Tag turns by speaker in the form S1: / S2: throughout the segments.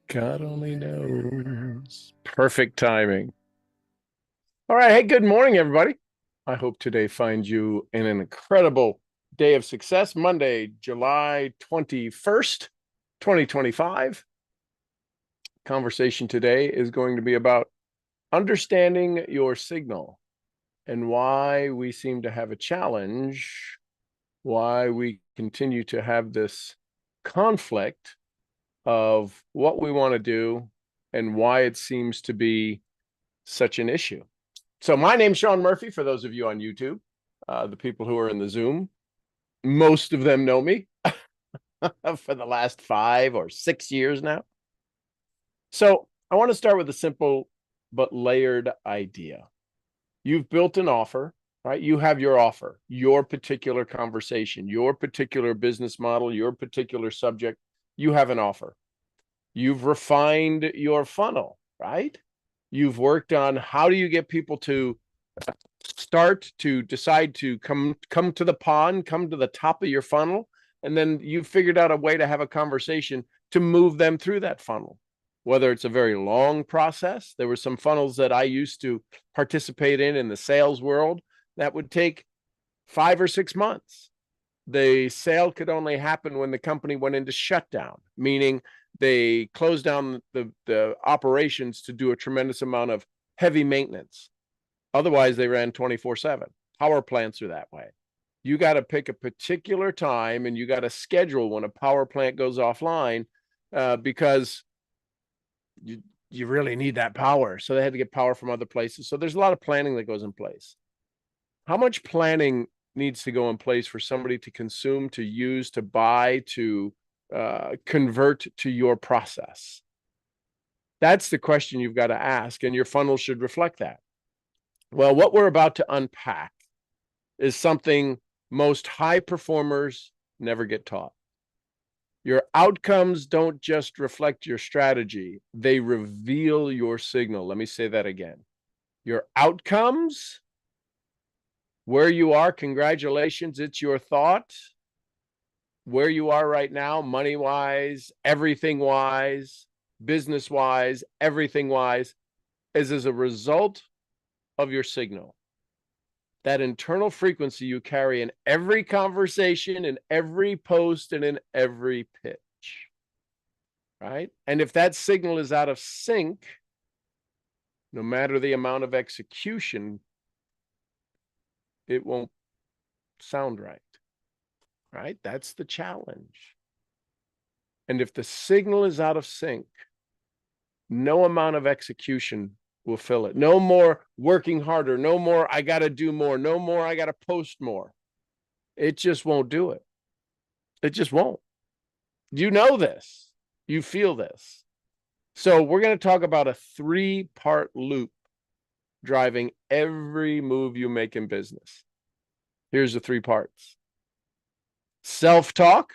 S1: God only knows. Perfect timing. All right. Hey, good morning, everybody. I hope today finds you in an incredible day of success. Monday, July 21st, 2025. Conversation today is going to be about understanding your signal and why we seem to have a challenge, why we continue to have this conflict of what we want to do and why it seems to be such an issue. So my name's Sean Murphy, for those of you on YouTube, the people who are in the Zoom, most of them know me for the last 5 or 6 years now. So I want to start with a simple but layered idea. You've built an offer, right? You have your offer, your particular conversation, your particular business model, your particular subject. You have an offer. You've refined your funnel, right? You've worked on how do you get people to start to decide to come to the pond, come to the top of your funnel, and then you've figured out a way to have a conversation to move them through that funnel. Whether it's a very long process, there were some funnels that I used to participate in the sales world that would take 5 or 6 months. The sale could only happen when the company went into shutdown, meaning they closed down the operations to do a tremendous amount of heavy maintenance. Otherwise, they ran 24/7. Power plants are that way. You got to pick a particular time and you got to schedule when a power plant goes offline because you really need that power. So they had to get power from other places. So there's a lot of planning that goes in place. How much planning needs to go in place for somebody to consume, to use, to buy, to convert to your process? That's the question you've got to ask, and your funnel should reflect that. Well, what we're about to unpack is something most high performers never get taught. Your outcomes don't just reflect your strategy, they reveal your signal. Let me say that again. Your outcomes, where you are, congratulations, it's your thought. Where you are right now, money wise, everything wise, business wise, everything wise, is as a result of your signal. That internal frequency you carry in every conversation, in every post, and in every pitch. Right? And if that signal is out of sync, no matter the amount of execution, it won't sound right. Right? That's the challenge. And if the signal is out of sync, no amount of execution will fill it. No more working harder. No more, I got to do more. No more, I got to post more. It just won't do it. It just won't. You know this. You feel this. So we're going to talk about a 3-part loop driving every move you make in business. Here's the 3 parts. Self-talk,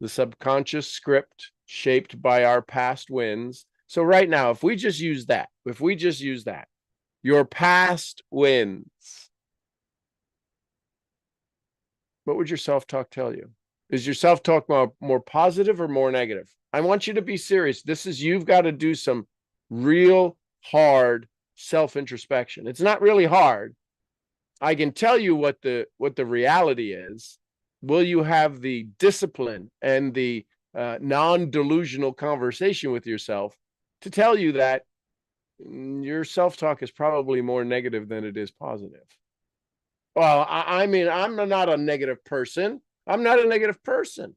S1: the subconscious script shaped by our past wins. So right now, if we just use that, your past wins, what would your self-talk tell you? Is your self-talk more positive or more negative? I want you to be serious. You've got to do some real hard self-introspection. It's not really hard. I can tell you what the reality is. Will you have the discipline and the non-delusional conversation with yourself to tell you that your self-talk is probably more negative than it is positive? Well, I mean, I'm not a negative person. I'm not a negative person.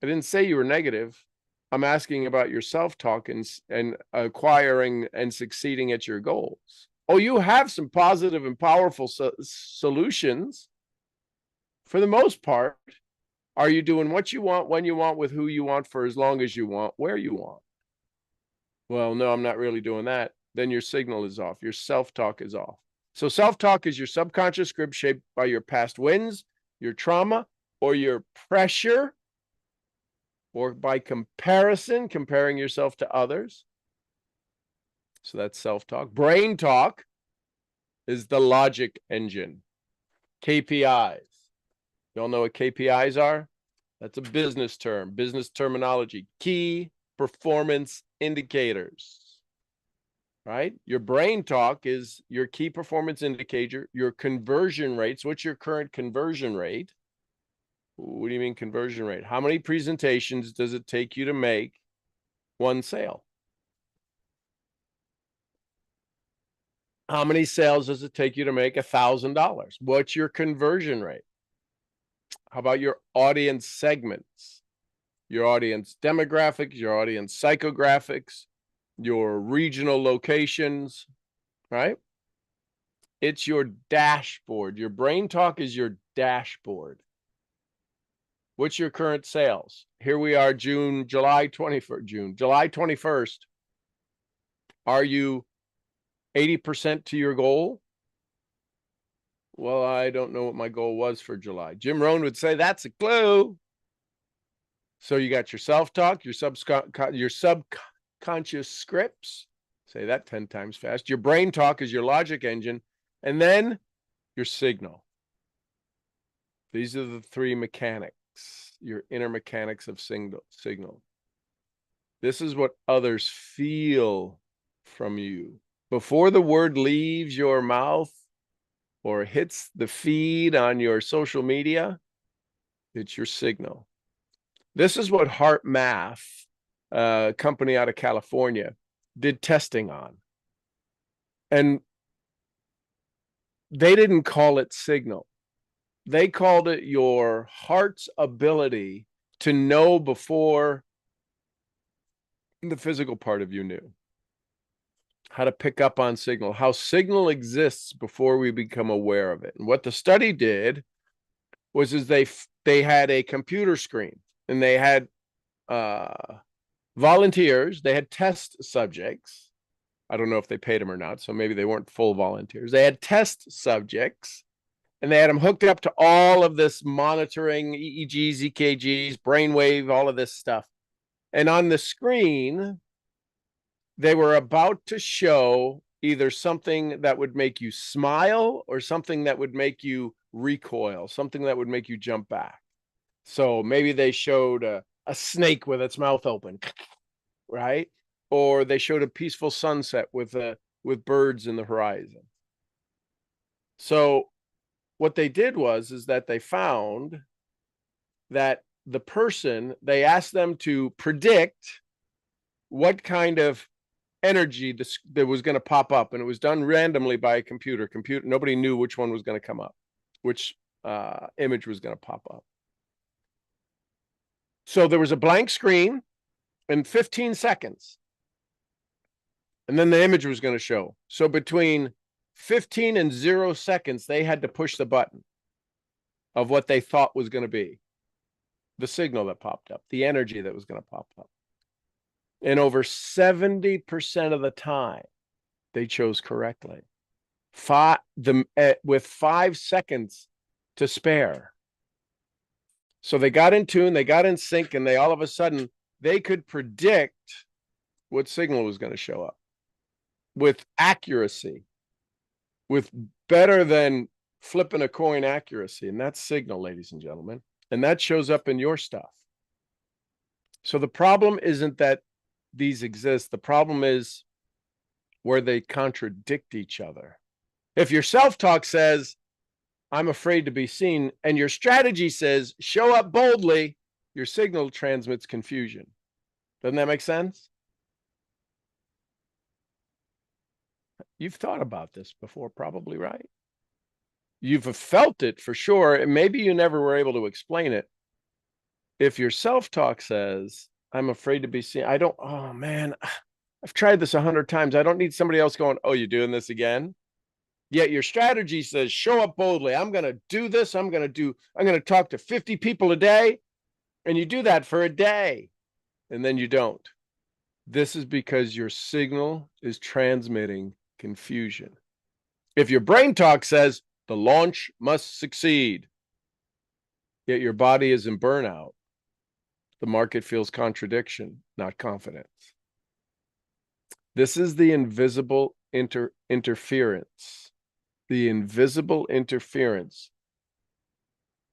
S1: I didn't say you were negative. I'm asking about your self-talk and acquiring and succeeding at your goals. Oh, you have some positive and powerful solutions. For the most part, are you doing what you want, when you want, with who you want, for as long as you want, where you want? Well, no, I'm not really doing that. Then your signal is off. Your self-talk is off. So self-talk is your subconscious script shaped by your past wins, your trauma, or your pressure, or by comparison, comparing yourself to others. So that's self-talk. Brain talk is the logic engine. KPIs. You all know what KPIs are? That's a business term, business terminology. Key performance indicators, right? Your brain talk is your key performance indicator, your conversion rates. What's your current conversion rate? What do you mean conversion rate? How many presentations does it take you to make one sale? How many sales does it take you to make $1,000? What's your conversion rate? How about your audience segments? Your audience demographics, your audience psychographics, your regional locations, right? It's your dashboard. Your brain talk is your dashboard. What's your current sales? Here we are, July 21st. Are you 80% to your goal? Well, I don't know what my goal was for July. Jim Rohn would say that's a clue. So you got your self-talk, your subconscious scripts. Say that 10 times fast. Your brain talk is your logic engine, and then your signal. These are the three mechanics, your inner mechanics of signal. This is what others feel from you. Before the word leaves your mouth or hits the feed on your social media, it's your signal. This is what Heart Math, a company out of California, did testing on. And they didn't call it signal. They called it your heart's ability to know before the physical part of you knew. How to pick up on signal, how signal exists before we become aware of it. And what the study did was they had a computer screen, and they had volunteers. They had test subjects. I don't know if they paid them or not, so maybe they weren't full volunteers. They had test subjects, and they had them hooked up to all of this monitoring, EEGs, EKGs, brainwave, all of this stuff. And on the screen, they were about to show either something that would make you smile or something that would make you recoil, something that would make you jump back. So maybe they showed a snake with its mouth open, right? Or they showed a peaceful sunset with birds in the horizon. So what they did is that they found that the person, they asked them to predict what kind of energy that was going to pop up, and it was done randomly by a computer. Nobody knew which one was going to come up, which image was going to pop up. So there was a blank screen in 15 seconds, and then the image was going to show. So between 15 and 0 seconds, they had to push the button of what they thought was going to be the signal that popped up, the energy that was going to pop up. And over 70% of the time, they chose correctly. With 5 seconds to spare. So they got in tune, they got in sync, and they all of a sudden, they could predict what signal was going to show up with accuracy, with better than flipping a coin accuracy. And that's signal, ladies and gentlemen. And that shows up in your stuff. So the problem isn't that these exist. The problem is where they contradict each other. If your self-talk says, I'm afraid to be seen, and your strategy says, show up boldly, your signal transmits confusion. Doesn't that make sense? You've thought about this before, probably, right? You've felt it for sure, and maybe you never were able to explain it. If your self-talk says, I'm afraid to be seen, oh man, I've tried this 100 times. I don't need somebody else going, oh, you're doing this again? Yet your strategy says, show up boldly. I'm going to do this. I'm going to talk to 50 people a day. And you do that for a day, and then you don't. This is because your signal is transmitting confusion. If your brain talk says the launch must succeed, yet your body is in burnout, the market feels contradiction, not confidence. This is the invisible interference, the invisible interference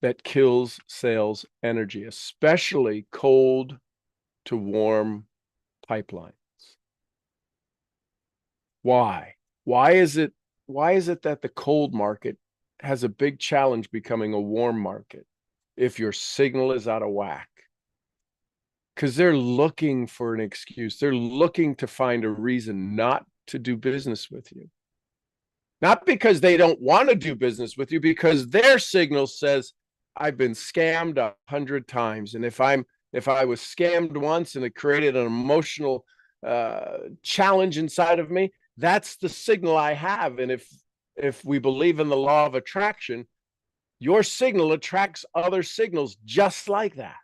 S1: that kills sales energy, especially cold to warm pipelines. Why? Why is it that the cold market has a big challenge becoming a warm market if your signal is out of whack? Because they're looking for an excuse. They're looking to find a reason not to do business with you. Not because they don't want to do business with you, because their signal says, I've been scammed 100 times. And if I was scammed once and it created an emotional challenge inside of me, that's the signal I have. And if we believe in the law of attraction, your signal attracts other signals just like that.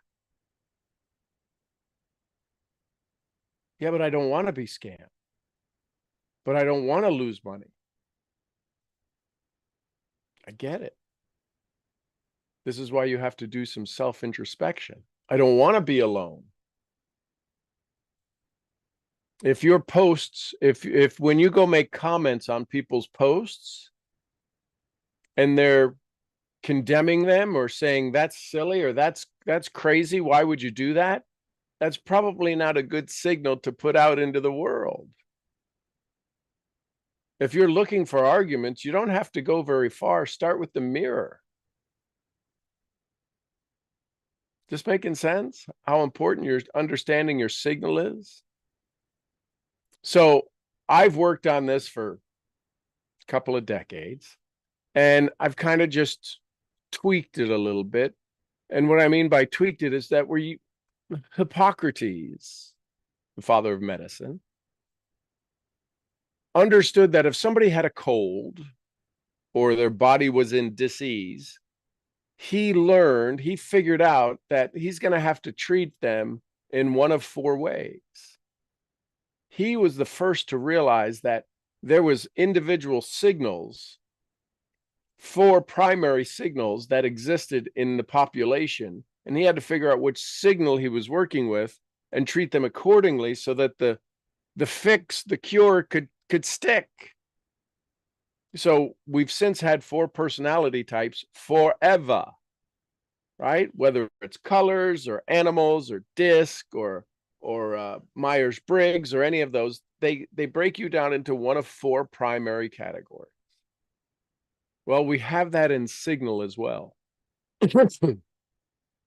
S1: Yeah, but I don't want to be scammed. But I don't want to lose money. I get it. This is why you have to do some self-introspection. I don't want to be alone. If your posts, if when you go make comments on people's posts and they're condemning them or saying that's silly or that's crazy, why would you do that? That's probably not a good signal to put out into the world. If you're looking for arguments, you don't have to go very far. Start with the mirror. Just making sense? How important your understanding your signal is? So I've worked on this for a couple of decades, and I've kind of just tweaked it a little bit. And what I mean by tweaked it is that Hippocrates, the father of medicine, understood that if somebody had a cold or their body was in disease, he figured out that he's going to have to treat them in one of four ways. He was the first to realize that there was individual signals, four primary signals that existed in the population, and he had to figure out which signal he was working with and treat them accordingly so that the fix, the cure could stick. So we've since had four personality types forever, right? Whether it's colors or animals or disc or Myers-Briggs or any of those, they break you down into one of four primary categories. Well, we have that in signal as well.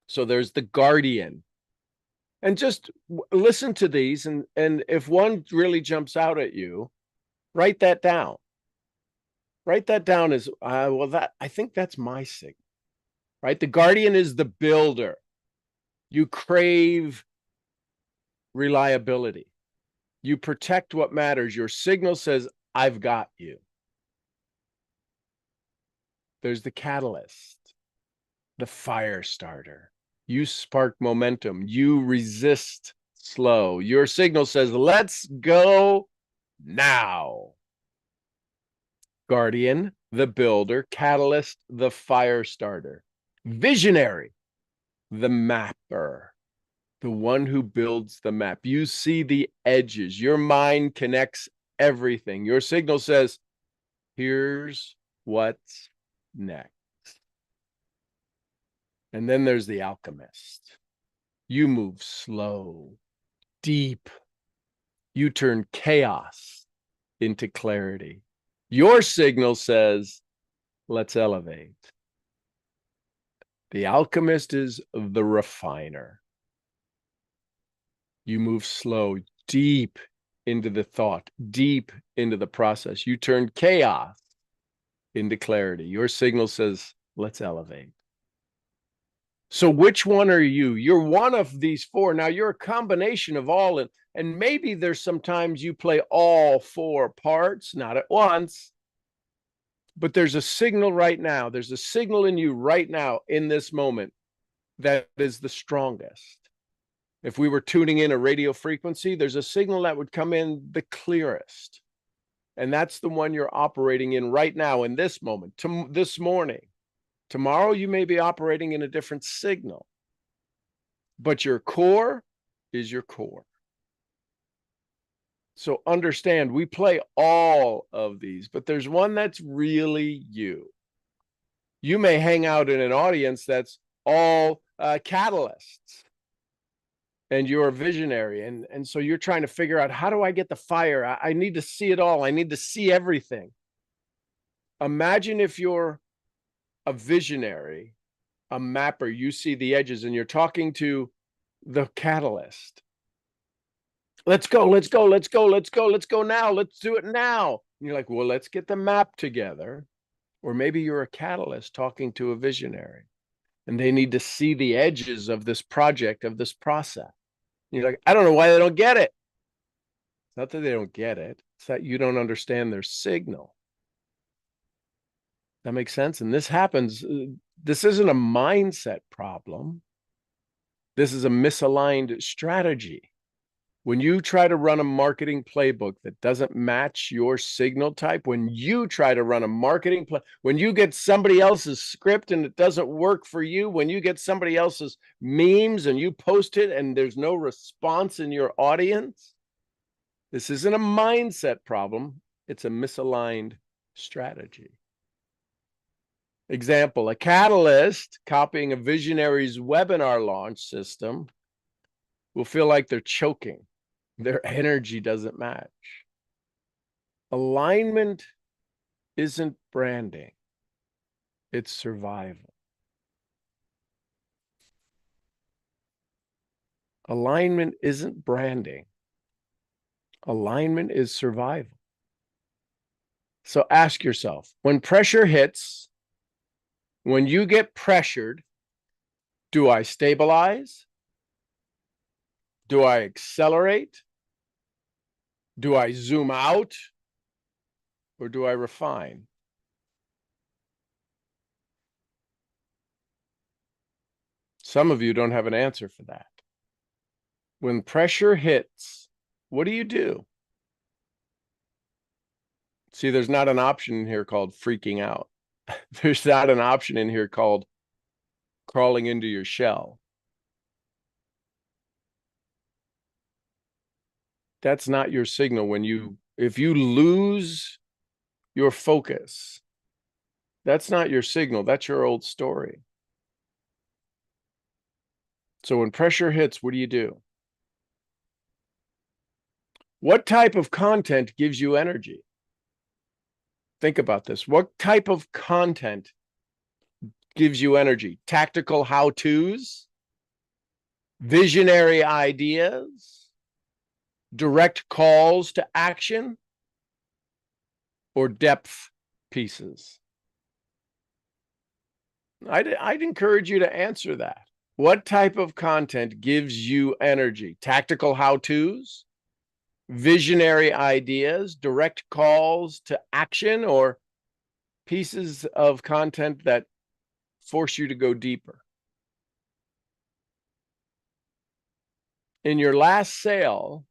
S1: So there's the guardian. And just listen to these, and if one really jumps out at you, write that down. Write that down as, I think that's my signal, right? The guardian is the builder. You crave reliability. You protect what matters. Your signal says, I've got you. There's the catalyst, the fire starter. You spark momentum. You resist slow. Your signal says, let's go now. Guardian, the builder. Catalyst, the fire starter. Visionary, the mapper, the one who builds the map. You see the edges. Your mind connects everything. Your signal says, here's what's next. And then there's the alchemist. You move slow, deep. You turn chaos into clarity. Your signal says, let's elevate. The alchemist is the refiner. You move slow, deep into the thought, deep into the process. You turn chaos into clarity. Your signal says, let's elevate. So which one are you? You're one of these four. Now you're a combination of all, and maybe there's sometimes you play all four parts, not at once, but there's a signal right now. There's a signal in you right now in this moment that is the strongest. If we were tuning in a radio frequency, there's a signal that would come in the clearest. And that's the one you're operating in right now in this moment, this morning. Tomorrow, you may be operating in a different signal, but your core is your core. So understand, we play all of these, but there's one that's really you. You may hang out in an audience that's all catalysts. and you're a visionary. And so you're trying to figure out, how do I get the fire? I need to see it all. I need to see everything. Imagine if you're a visionary, a mapper, you see the edges, and you're talking to the catalyst. Let's go, let's go, let's go, let's go, let's go now. Let's do it now. And you're like, well, let's get the map together. Or maybe you're a catalyst talking to a visionary, and they need to see the edges of this project, of this process. And you're like, I don't know why they don't get it. It's not that they don't get it. It's that you don't understand their signal. That makes sense. And this happens. This isn't a mindset problem. This is a misaligned strategy. When you try to run a marketing playbook that doesn't match your signal type, when you try to run a marketing play, when you get somebody else's script and it doesn't work for you, when you get somebody else's memes and you post it and there's no response in your audience, this isn't a mindset problem. It's a misaligned strategy. Example, a catalyst copying a visionary's webinar launch system will feel like they're choking. Their energy doesn't match. Alignment isn't branding. It's survival. Alignment isn't branding. Alignment is survival. So ask yourself, when pressure hits, when you get pressured, do I stabilize? Do I accelerate? Do I zoom out? Or do I refine? Some of you don't have an answer for that. When pressure hits, what do you do? See, there's not an option in here called freaking out. There's not an option in here called crawling into your shell. That's not your signal. If you lose your focus, that's not your signal. That's your old story. So when pressure hits, what do you do? What type of content gives you energy? Think about this. What type of content gives you energy? Tactical how-tos? Visionary ideas? Direct calls to action? Or depth pieces? I'd encourage you to answer that. What type of content gives you energy? Tactical how-tos? Visionary ideas, direct calls to action, or pieces of content that force you to go deeper? In your last sale,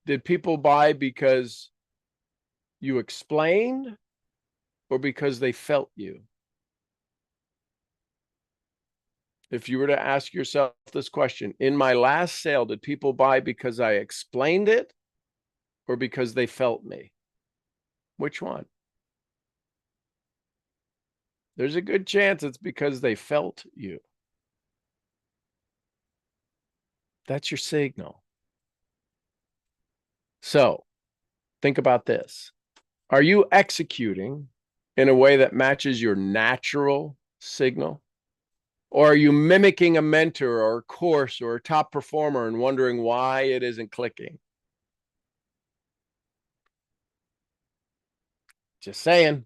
S1: did people buy because you explained or because they felt you? If you were to ask yourself this question, in my last sale, did people buy because I explained it or because they felt me? Which one? There's a good chance it's because they felt you. That's your signal. So think about this. Are you executing in a way that matches your natural signal? Or are you mimicking a mentor or a course or a top performer and wondering why it isn't clicking? Just saying.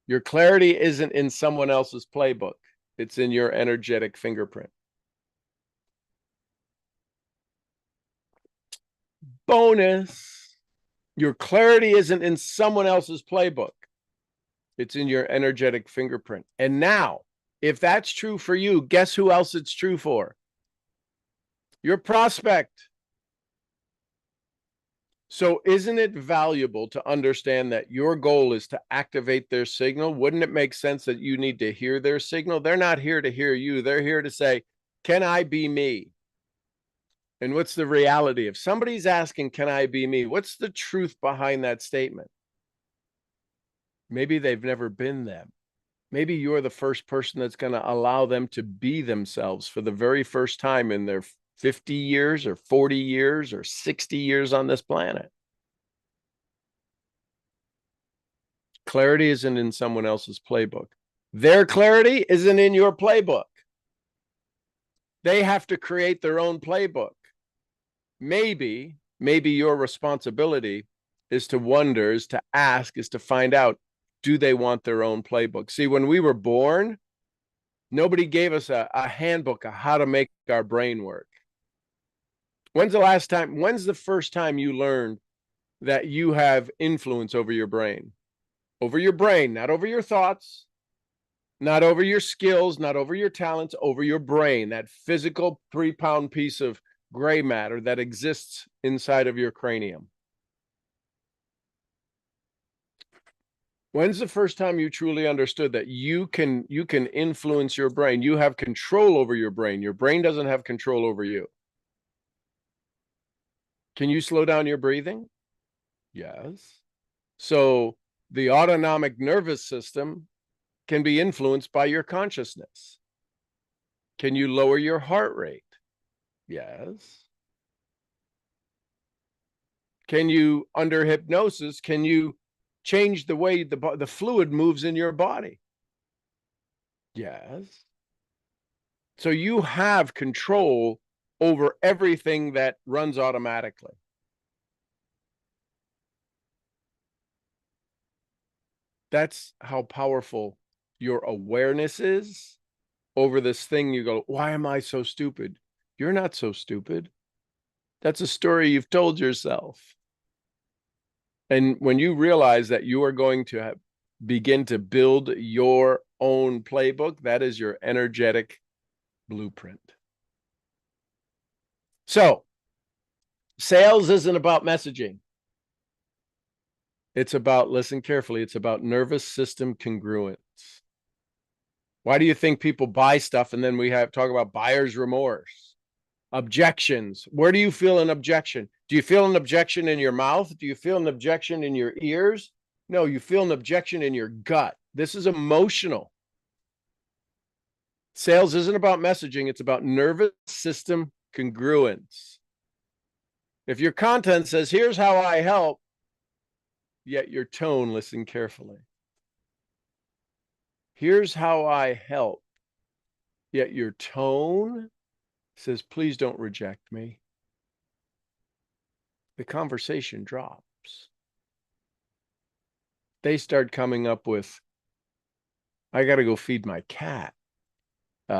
S1: Your clarity isn't in someone else's playbook. It's in your energetic fingerprint. Bonus. Your clarity isn't in someone else's playbook. It's in your energetic fingerprint. And now, if that's true for you, guess who else it's true for? Your prospect. So isn't it valuable to understand that your goal is to activate their signal? Wouldn't it make sense that you need to hear their signal? They're not here to hear you. They're here to say, can I be me? And what's the reality? If somebody's asking, can I be me? What's the truth behind that statement? Maybe they've never been them. Maybe you're the first person that's going to allow them to be themselves for the very first time in their 50 years or 40 years or 60 years on this planet. Clarity isn't in someone else's playbook. Their clarity isn't in your playbook. They have to create their own playbook. Maybe your responsibility is to wonder, is to ask, is to find out, do they want their own playbook? See, when we were born, nobody gave us a handbook of how to make our brain work. When's the first time you learned that you have influence over your brain? Over your brain, not over your thoughts, not over your skills, not over your talents, over your brain, that physical 3-pound piece of gray matter that exists inside of your cranium. When's the first time you truly understood that you can influence your brain? You have control over your brain. Your brain doesn't have control over you. Can you slow down your breathing? Yes. So the autonomic nervous system can be influenced by your consciousness. Can you lower your heart rate? Yes. Can you, under hypnosis, can you change the way the fluid moves in your body? Yes. So you have control over everything that runs automatically. That's how powerful your awareness is over this thing. You go, why am I so stupid? You're not so stupid. That's a story you've told yourself. And when you realize that you are going to begin to build your own playbook, that is your energetic blueprint. So, sales isn't about messaging. It's about, listen carefully, it's about nervous system congruence. Why do you think people buy stuff and then we talk about buyer's remorse? Objections. Where do you feel an objection? Do you feel an objection in your mouth? Do you feel an objection in your ears? No, you feel an objection in your gut. This is emotional. Sales isn't about messaging. It's about nervous system congruence. If your content says, here's how I help, yet your tone, listen carefully. Here's how I help, yet your tone says, please don't reject me. The conversation drops. They start coming up with, I got to go feed my cat.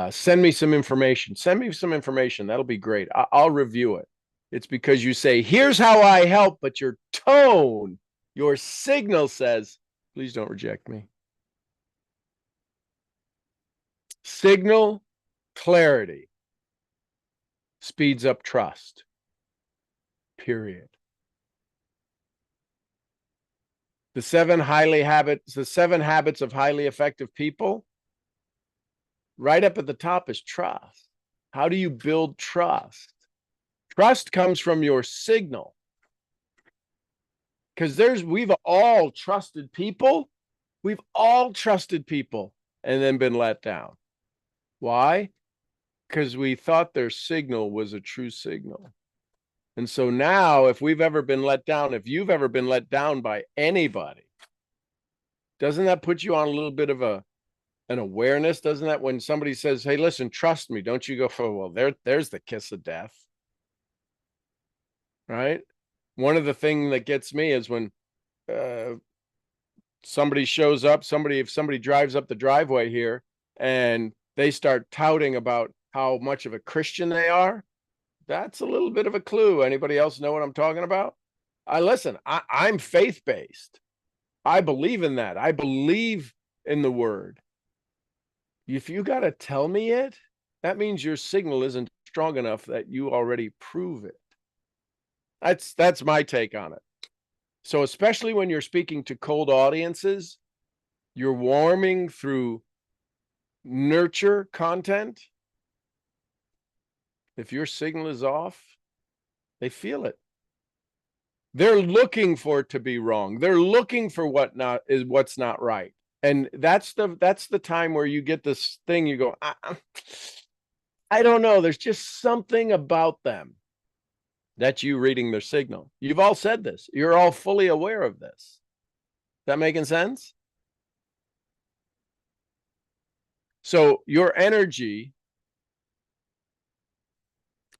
S1: Send me some information. Send me some information. That'll be great. I'll review it. It's because you say, here's how I help, but your tone, your signal says, please don't reject me. Signal clarity speeds up trust. Period. The 7 habits of highly effective people, right up at the top is trust. How do you build trust? Trust comes from your signal. Because we've all trusted people. We've all trusted people and then been let down. Why? Because we thought their signal was a true signal. And so now, if we've ever been let down, if you've ever been let down by anybody, doesn't that put you on a little bit of an awareness? Doesn't that, when somebody says, hey, listen, trust me, don't you go, oh, well, there's the kiss of death, right? One of the things that gets me is when somebody shows up, if somebody drives up the driveway here and they start touting about how much of a Christian they are, that's a little bit of a clue. Anybody else know what I'm talking about? I'm faith-based. I believe in that. I believe in the word. If you got to tell me it, that means your signal isn't strong enough that you already prove it. That's my take on it. So especially when you're speaking to cold audiences, you're warming through nurture content. If your signal is off, they feel it. They're looking for it to be wrong. They're looking for what's not right. And that's the time where you get this thing, you go, I don't know. There's just something about them. That's you reading their signal. You've all said this. You're all fully aware of this. Is that making sense? So your energy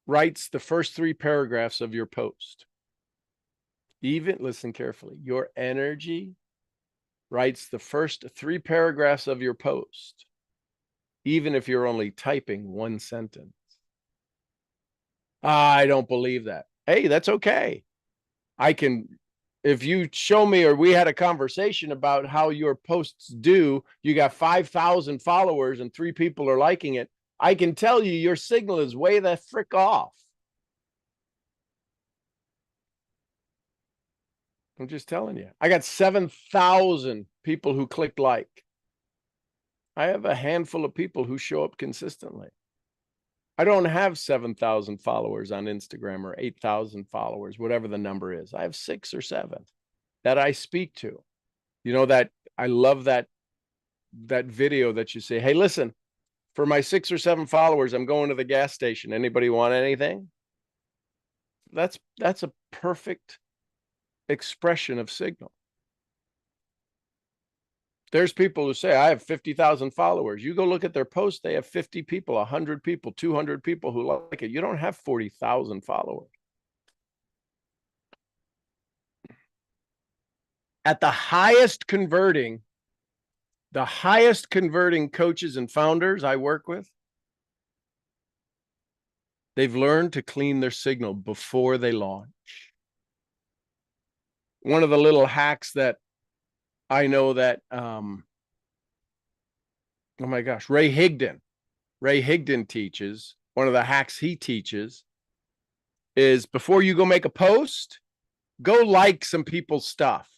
S1: writes the first 3 paragraphs of your post. Even, listen carefully, your energy writes the first 3 paragraphs of your post, even if you're only typing 1 sentence. I don't believe that. Hey, that's okay. I can, if you show me or we had a conversation about how your posts do, you got 5,000 followers and 3 people are liking it, I can tell you your signal is way the frick off. I'm just telling you. I got 7,000 people who clicked like. I have a handful of people who show up consistently. I don't have 7,000 followers on Instagram or 8,000 followers, whatever the number is. I have 6 or 7 that I speak to. You know, that I love that video that you say, hey, listen, for my 6 or 7 followers, I'm going to the gas station. Anybody want anything? That's a perfect expression of signal. There's people who say, I have 50,000 followers. You go look at their posts, they have 50 people, 100 people, 200 people who like it. You don't have 40,000 followers. At the highest converting coaches and founders I work with, they've learned to clean their signal before they launch. One of the little hacks that I know that, oh my gosh, Ray Higdon teaches, one of the hacks he teaches is before you go make a post, go like some people's stuff.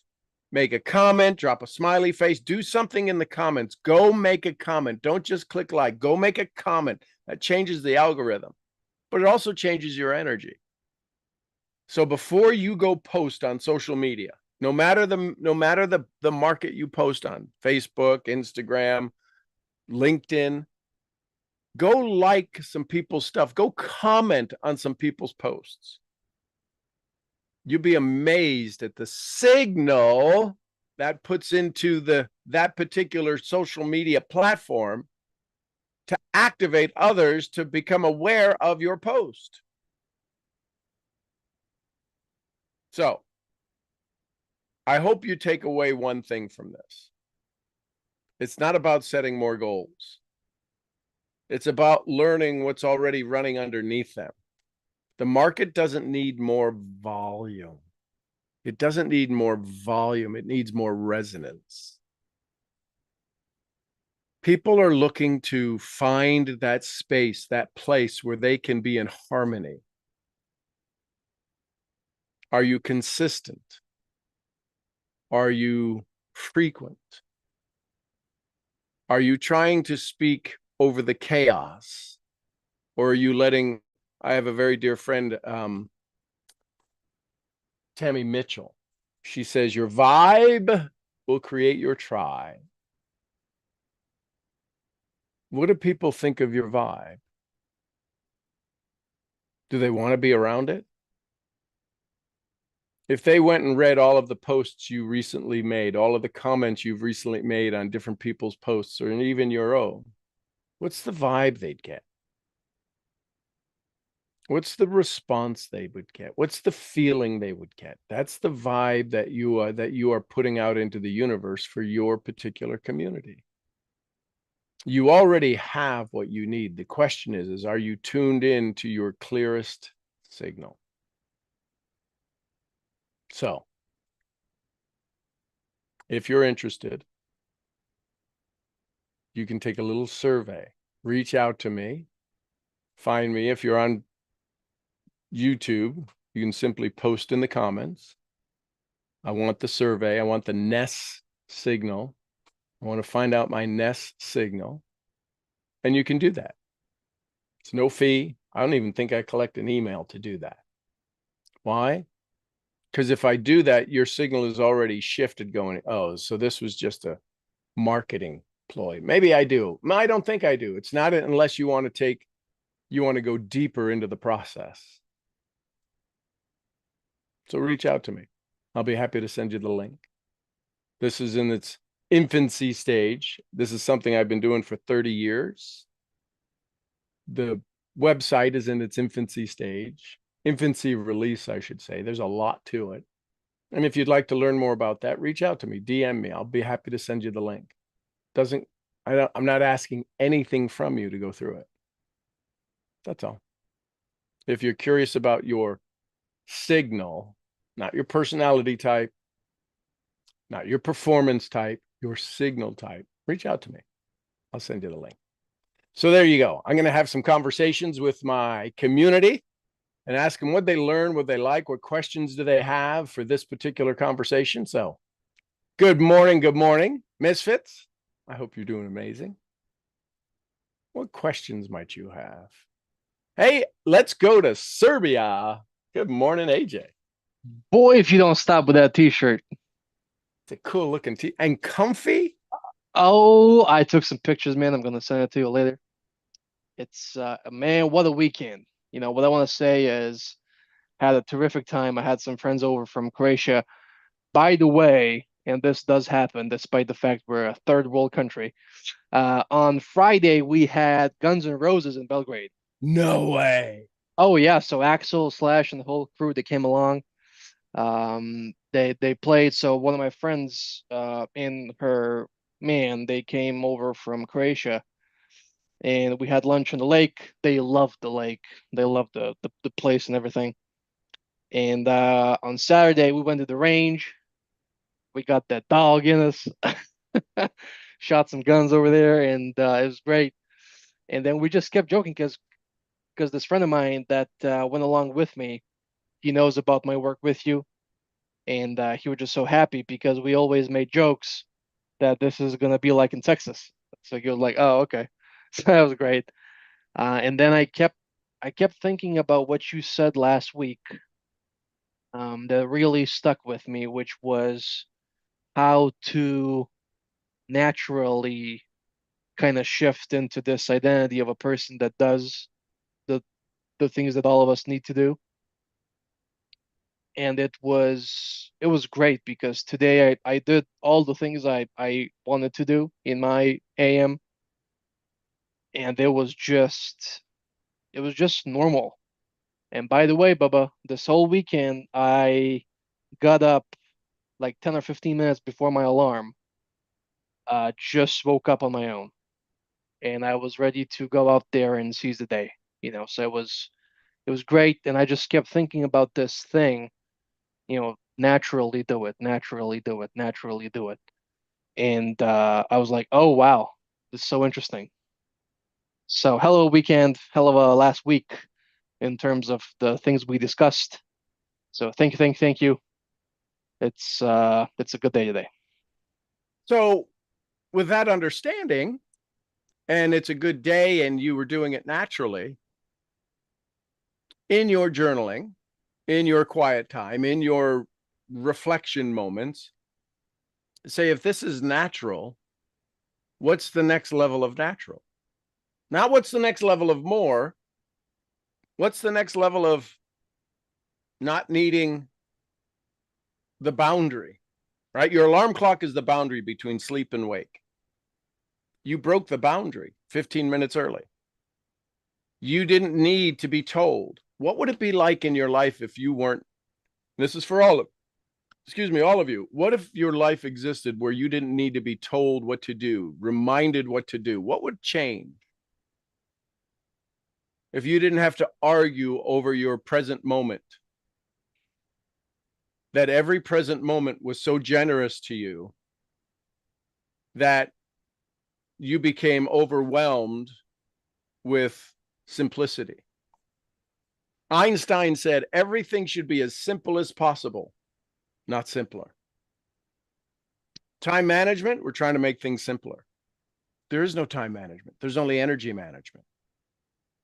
S1: Make a comment, drop a smiley face, do something in the comments. Go make a comment. Don't just click like. Go make a comment. That changes the algorithm, but it also changes your energy. So before you go post on social media, no matter the market you post on, Facebook, Instagram, LinkedIn, go like some people's stuff. Go comment on some people's posts. You'll be amazed at the signal that puts into that particular social media platform to activate others to become aware of your post. So I hope you take away one thing from this. It's not about setting more goals. It's about learning what's already running underneath them. The market doesn't need more volume. It doesn't need more volume. It needs more resonance. People are looking to find that space, that place where they can be in harmony. Are you consistent? Are you frequent? Are you trying to speak over the chaos? Or are you letting, I have a very dear friend, Tammy Mitchell. She says, your vibe will create your tribe. What do people think of your vibe? Do they want to be around it? If they went and read all of the posts you recently made, all of the comments you've recently made on different people's posts, or even your own, what's the vibe they'd get? What's the response they would get? What's the feeling they would get? That's the vibe that you are putting out into the universe for your particular community. You already have what you need. The question is are you tuned in to your clearest signal? So, if you're interested, you can take a little survey. Reach out to me. Find me. If you're on YouTube, you can simply post in the comments. I want the survey. I want the Ness signal. I want to find out my Ness signal. And you can do that. It's no fee. I don't even think I collect an email to do that. Why? Because if I do that, your signal is already shifted going, oh, so this was just a marketing ploy. Maybe I do. I don't think I do. It's not unless you want to take You want to go deeper into the process. So reach out to me. I'll be happy to send you the link. This is in its infancy stage. This is something I've been doing for 30 years. The website is in its infancy stage, infancy release, I should say. There's a lot to it. And if you'd like to learn more about that, reach out to me, DM me. I'll be happy to send you the link. I'm not asking anything from you to go through it. That's all. If you're curious about your signal, not your personality type, not your performance type, your signal type, reach out to me. I'll send you the link. So there you go. I'm going to have some conversations with my community and ask them what they learn, what they like, what questions do they have for this particular conversation. So good morning, misfits. I hope you're doing amazing. What questions might you have? Hey, let's go to Serbia. Good morning, AJ.
S2: Boy, if you don't stop with that t-shirt.
S1: It's a cool looking tee and comfy.
S2: Oh, I took some pictures, man. I'm gonna send it to you later. It's man, what a weekend. What I want to say is had a terrific time. I had some friends over from Croatia. By the way, and this does happen despite the fact we're a third world country. On Friday we had Guns N' Roses in Belgrade.
S1: No way.
S2: Oh yeah, so Axel, Slash, and the whole crew that came along. They played. So one of my friends, in her man, they came over from Croatia, and we had lunch on the lake. They loved the lake. They loved the place and everything. And on Saturday we went to the range. We got that dog in us. Shot some guns over there, and it was great. And then we just kept joking because this friend of mine that went along with me, he knows about my work with you, and he was just so happy because we always made jokes that this is gonna be like in Texas. So he was like, "Oh, okay." So that was great. And then I kept thinking about what you said last week, that really stuck with me, which was how to naturally kind of shift into this identity of a person that does the the things that all of us need to do. And it was great because today I did all the things I wanted to do in my AM, and it was just normal. And by the way, Bubba, this whole weekend I got up like 10 or 15 minutes before my alarm, just woke up on my own, and I was ready to go out there and seize the day. So it was great, and I just kept thinking about this thing, naturally do it, naturally do it, naturally do it. And I was like, oh wow, this is so interesting. So hell of a weekend, hell of a last week in terms of the things we discussed. So thank you. It's a good day today.
S1: So with that understanding, and it's a good day and you were doing it naturally in your journaling, in your quiet time, in your reflection moments, say if this is natural, what's the next level of natural? Not what's the next level of more, what's the next level of not needing the boundary, right? Your alarm clock is the boundary between sleep and wake. You broke the boundary 15 minutes early. You didn't need to be told. What would it be like in your life if you weren't? This is for all of you. What if your life existed where you didn't need to be told what to do, reminded what to do? What would change? If you didn't have to argue over your present moment, that every present moment was so generous to you that you became overwhelmed with simplicity. Einstein said everything should be as simple as possible, not simpler. Time management, we're trying to make things simpler. There is no time management, there's only energy management.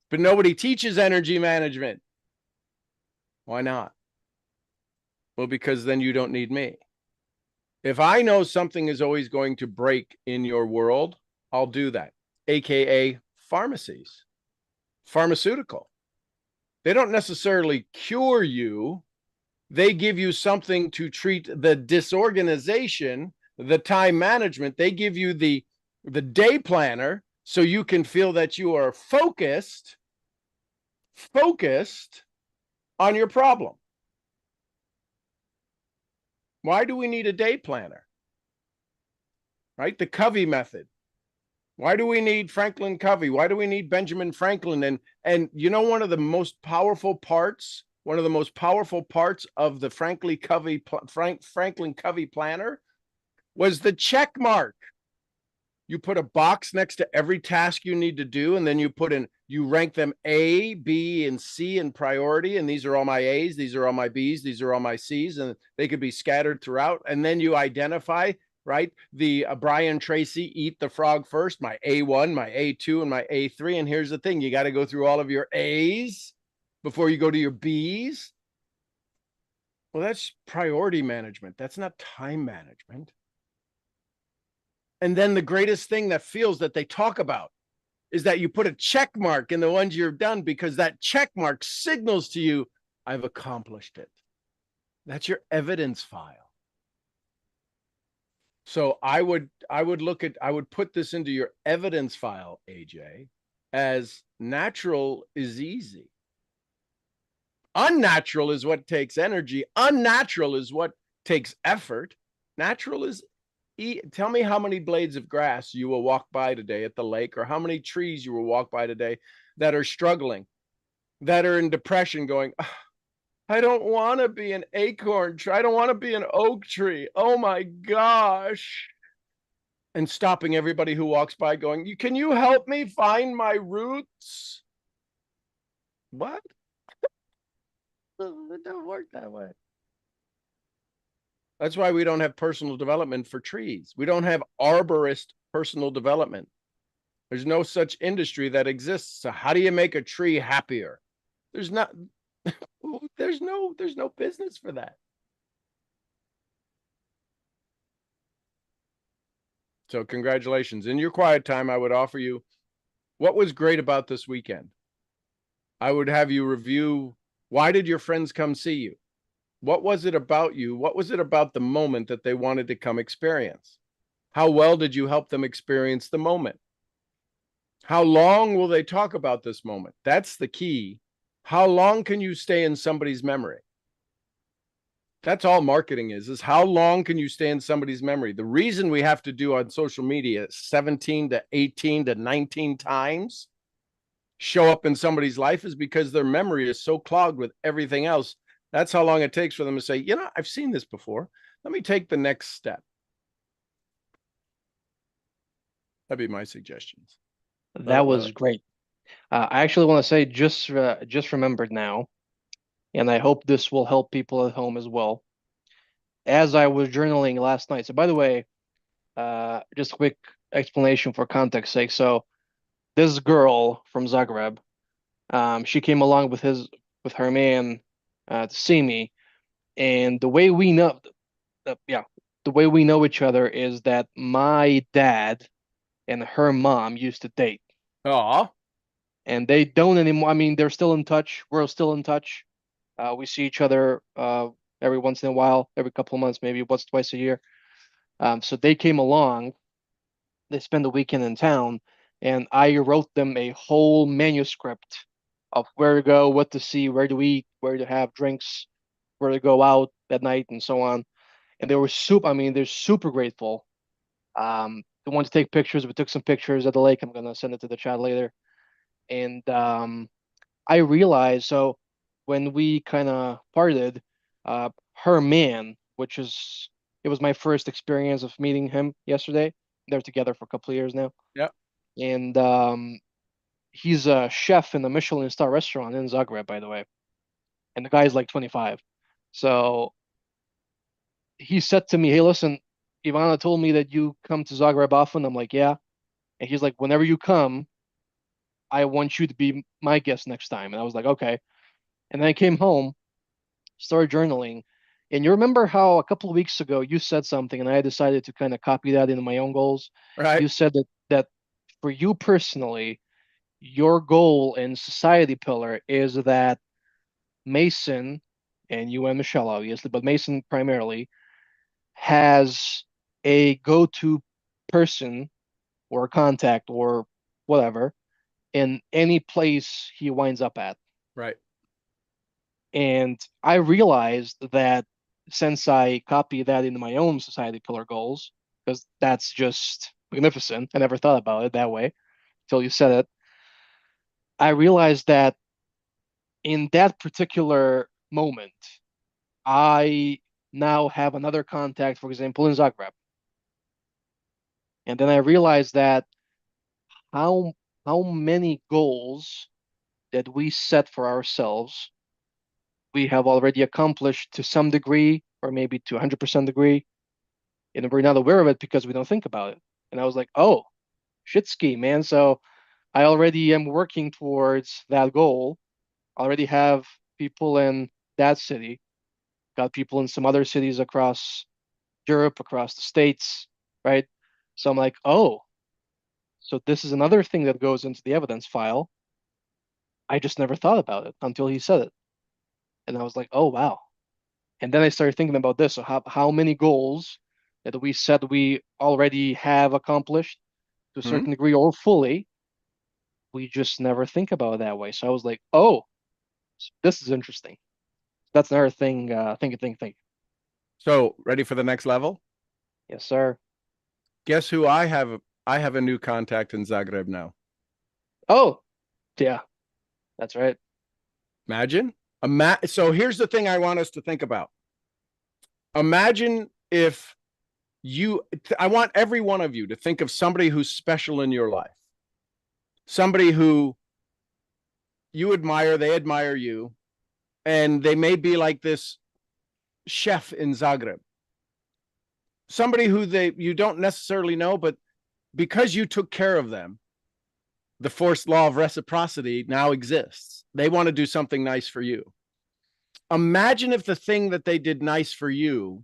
S1: But nobody teaches energy management. Why not? Well, because then you don't need me. If I know something is always going to break in your world, I'll do that, AKA pharmacies. pharmaceutical. They don't necessarily cure you. They give you something to treat the disorganization, the time management. They give you the day planner so you can feel that you are focused on your problem. Why do we need a day planner? Right? The Covey method. Why do we need Franklin Covey? Why do we need Benjamin Franklin? And you know, one of the most powerful parts, one of the most powerful parts of the Franklin Covey planner was the check mark. You put a box next to every task you need to do, and then you rank them A, B, and C in priority. And these are all my A's, these are all my B's, these are all my C's, and they could be scattered throughout. And then you identify, right, the Brian Tracy eat the frog first, my A1, my A2, and my A3. And here's the thing, you got to go through all of your A's before you go to your B's. Well, that's priority management. That's not time management. And then the greatest thing that feels that they talk about is that you put a check mark in the ones you're done, because that check mark signals to you, I've accomplished it. That's your evidence file. So I would put this into your evidence file, AJ, as natural is easy. Unnatural is what takes energy. Unnatural is what takes effort. Natural is tell me how many blades of grass you will walk by today at the lake, or how many trees you will walk by today that are struggling, that are in depression, going, oh, I don't want to be an acorn tree. I don't want to be an oak tree. Oh my gosh. And stopping everybody who walks by going, can you help me find my roots? What? It don't work that way. That's why we don't have personal development for trees. We don't have arborist personal development. There's no such industry that exists. So how do you make a tree happier? There's not, there's no business for that. So congratulations. In your quiet time, I would offer you, what was great about this weekend? I would have you review, why did your friends come see you? What was it about you? What was it about the moment that they wanted to come experience? How well did you help them experience the moment? How long will they talk about this moment? That's the key. How long can you stay in somebody's memory? That's all marketing is how long can you stay in somebody's memory? The reason we have to do on social media 17 to 18 to 19 times show up in somebody's life is because their memory is so clogged with everything else. That's how long it takes for them to say, you know, I've seen this before. Let me take the next step. That'd be my suggestions.
S2: That was great. I actually want to say, just remembered now, and I hope this will help people at home as well. As I was journaling last night. So by the way, just a quick explanation for context sake. So this girl from Zagreb, she came along with her man to see me, and the way we know each other is that my dad and her mom used to date,
S1: Oh,
S2: and they don't anymore. I mean, they're still in touch. We're still in touch. We see each other every once in a while, every couple of months, maybe once, twice a year. So they came along. They spent the weekend in town, and I wrote them a whole manuscript of where to go, what to see, where to eat, where to have drinks, where to go out at night, and so on. And they were super. I mean, they're super grateful. They wanted to take pictures. We took some pictures at the lake. I'm gonna send it to the chat later. And I realized, so when we kind of parted, her man, which is it was my first experience of meeting him yesterday. They're together for a couple of years now,
S1: yeah.
S2: and he's a chef in a Michelin star restaurant in Zagreb, by the way. And the guy's like 25. So he said to me, "Hey, listen, Ivana told me that you come to Zagreb often." I'm like, "Yeah." And he's like, "Whenever you come, I want you to be my guest next time." And I was like, "Okay." And then I came home, started journaling. And you remember how a couple of weeks ago you said something, and I decided to kind of copy that into my own goals.
S1: Right.
S2: You said that for you personally, your goal in society pillar is that Mason, and you and Michelle, obviously, but Mason primarily, has a go-to person or contact or whatever in any place he winds up at.
S1: Right.
S2: And I realized that since I copied that into my own society pillar goals, because that's just magnificent. I never thought about it that way until you said it. I realized that in that particular moment, I now have another contact, for example, in Zagreb. And then I realized that how how many goals that we set for ourselves we have already accomplished to some degree, or maybe to 100% degree, and we're not aware of it because we don't think about it. And I was like, oh, shit ski, man. So I already am working towards that goal. I already have people in that city, got people in some other cities across Europe, across the States, right? So I'm like, oh, so this is another thing that goes into the evidence file. I just never thought about it until he said it. And I was like, oh, wow. And then I started thinking about this. So how many goals that we said we already have accomplished to a
S1: Hmm.
S2: certain degree or fully, we just never think about it that way. So I was like, oh, this is interesting. That's another thing, think.
S1: So ready for the next level?
S2: Yes, sir.
S1: Guess who I have? I have a new contact in Zagreb now.
S2: Oh, yeah, that's right.
S1: Imagine. So here's the thing I want us to think about. Imagine if I want every one of you to think of somebody who's special in your life, somebody who you admire, they admire you, and they may be like this chef in Zagreb, somebody who you don't necessarily know, but because you took care of them, the forced law of reciprocity now exists. They want to do something nice for you. Imagine if the thing that they did nice for you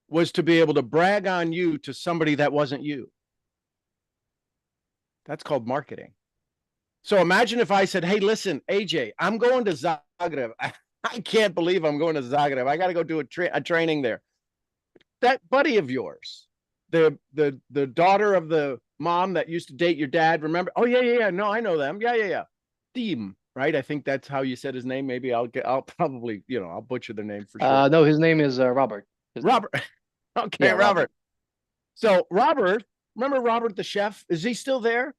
S1: was to be able to brag on you to somebody that wasn't you. That's called marketing. So imagine if I said, hey, listen, AJ, I'm going to Zagreb. I can't believe I'm going to Zagreb. I got to go do a training there. That buddy of yours, the daughter of the mom that used to date your dad, remember? Oh, yeah, yeah, yeah. No, I know them. Yeah, yeah, yeah. Theme, right? I think that's how you said his name. Maybe I'll probably, I'll butcher their name for sure.
S2: No, his name is Robert. His name.
S1: Robert. Okay,
S2: Yeah,
S1: Robert.
S2: Robert.
S1: So Robert, remember Robert the chef? Is he still there?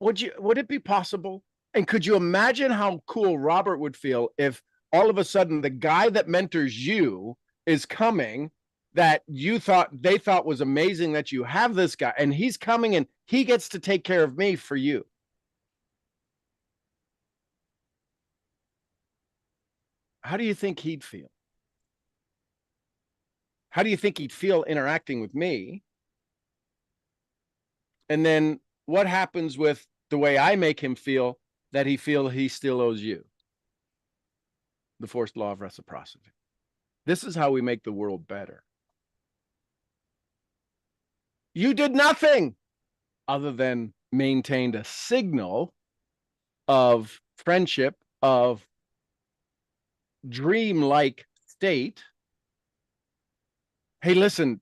S1: Would it be possible? And could you imagine how cool Robert would feel if all of a sudden the guy that mentors you is coming that they thought was amazing that you have this guy and he's coming and he gets to take care of me for you. How do you think he'd feel? How do you think he'd feel interacting with me? And then what happens with the way I make him feel that he still owes you? The forced law of reciprocity. This is how we make the world better. You did nothing other than maintained a signal of friendship, of dream-like state. Hey, listen,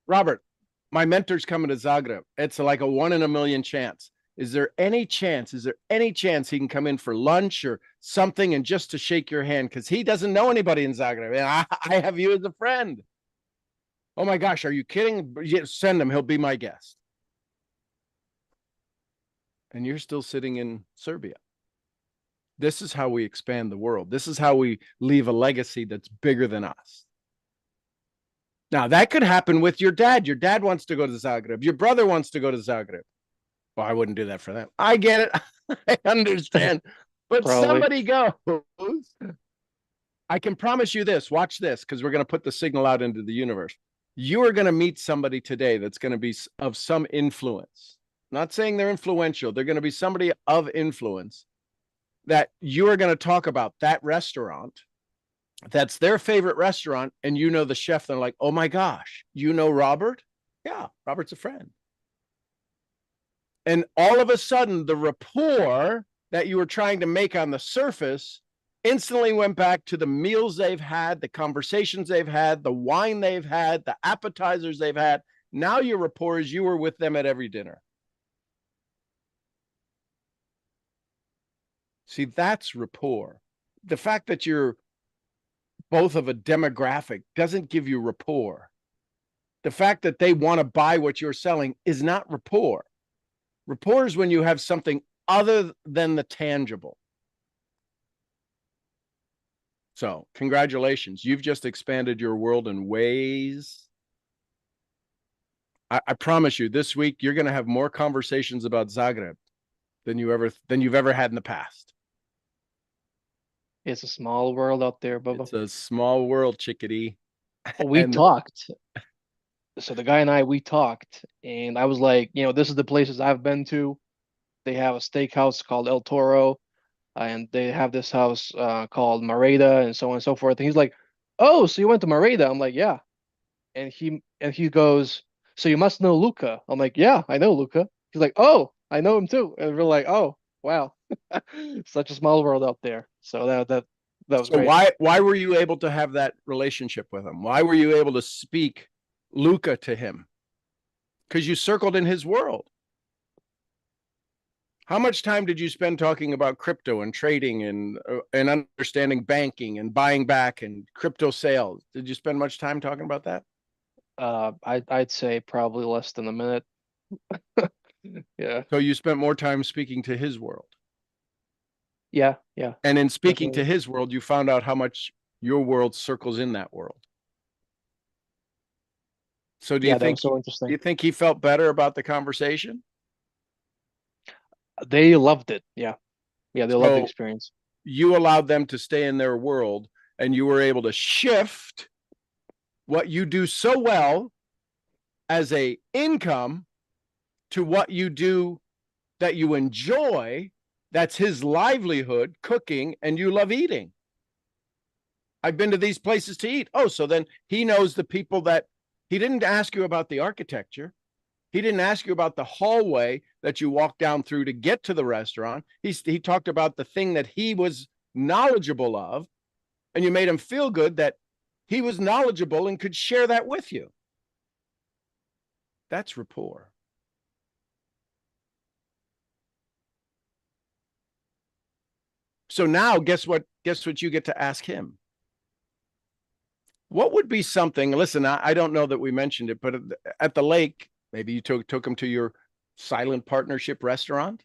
S1: Robert, my mentor's coming to Zagreb. It's like a 1 in a million chance. Is there any chance? Is there any chance he can come in for lunch or something and just to shake your hand? Because he doesn't know anybody in Zagreb. And I have you as a friend. Oh my gosh, are you kidding? Send him. He'll be my guest. And you're still sitting in Serbia. This is how we expand the world. This is how we leave a legacy that's bigger than us. Now, that could happen with your dad. Your dad wants to go to Zagreb. Your brother wants to go to Zagreb. Well, I wouldn't do that for them. I get it. I understand. But
S2: Probably.
S1: somebody goes. I can promise you this. Watch this, because we're going to put the signal out into the universe. You are going to meet somebody today that's going to be of some influence. Not saying they're influential. They're going to be somebody of influence that you are going to talk about that restaurant. That's their favorite restaurant. And you know the chef. They're like, oh my gosh, you know Robert? Yeah, Robert's a friend. And all of a sudden, the rapport that you were trying to make on the surface instantly went back to the meals they've had, the conversations they've had, the wine they've had, the appetizers they've had. Now your rapport is you were with them at every dinner. See, that's rapport. The fact that you're both of a demographic doesn't give you rapport. The fact that they want to buy what you're selling is not rapport. Rapport is when you have something other than the tangible. So, congratulations. You've just expanded your world in ways. I promise you, this week you're going to have more conversations about Zagreb than you've ever had in the past.
S2: It's a small world out there, Bubba.
S1: It's a small world, chickadee.
S2: We
S1: And
S2: talked. So the guy and I, we talked, and I was like, this is the places I've been to. They have a steakhouse called El Toro, and they have this house called Mareda, and so on and so forth. And he's like, "Oh, so you went to Mareda?" I'm like, "Yeah." And he goes, "So you must know Luca." I'm like, "Yeah, I know Luca." He's like, "Oh, I know him too." And we're like, "Oh, wow." Such a small world out there. So that was
S1: so
S2: great.
S1: why were you able to have that relationship with him? Why were you able to speak Luca to him? Because you circled in his world. How much time did you spend talking about crypto and trading and understanding banking and buying back and crypto sales? Did you spend much time talking about that?
S2: I'd say probably less than a minute. Yeah.
S1: So you spent more time speaking to his world.
S2: Yeah, yeah,
S1: And in speaking to
S2: definitely.
S1: his world, you found out how much your world circles in that world. So
S2: Yeah, that was so
S1: do
S2: interesting.
S1: you think he felt better about the conversation?
S2: They loved it. Yeah. Yeah, they loved the
S1: So
S2: experience.
S1: you allowed them to stay in their world and you were able to shift what you do so well as a income to what you do that you enjoy. That's his livelihood, cooking, and you love eating. I've been to these places to eat. Oh, so then he knows the people that he didn't ask you about the architecture. He didn't ask you about the hallway that you walk down through to get to the restaurant. He talked about the thing that he was knowledgeable of, and you made him feel good that he was knowledgeable and could share that with you. That's rapport. So now, guess what? Guess what you get to ask him? What would be something? Listen, I don't know that we mentioned it, but at the lake, maybe you took him to your silent partnership restaurant.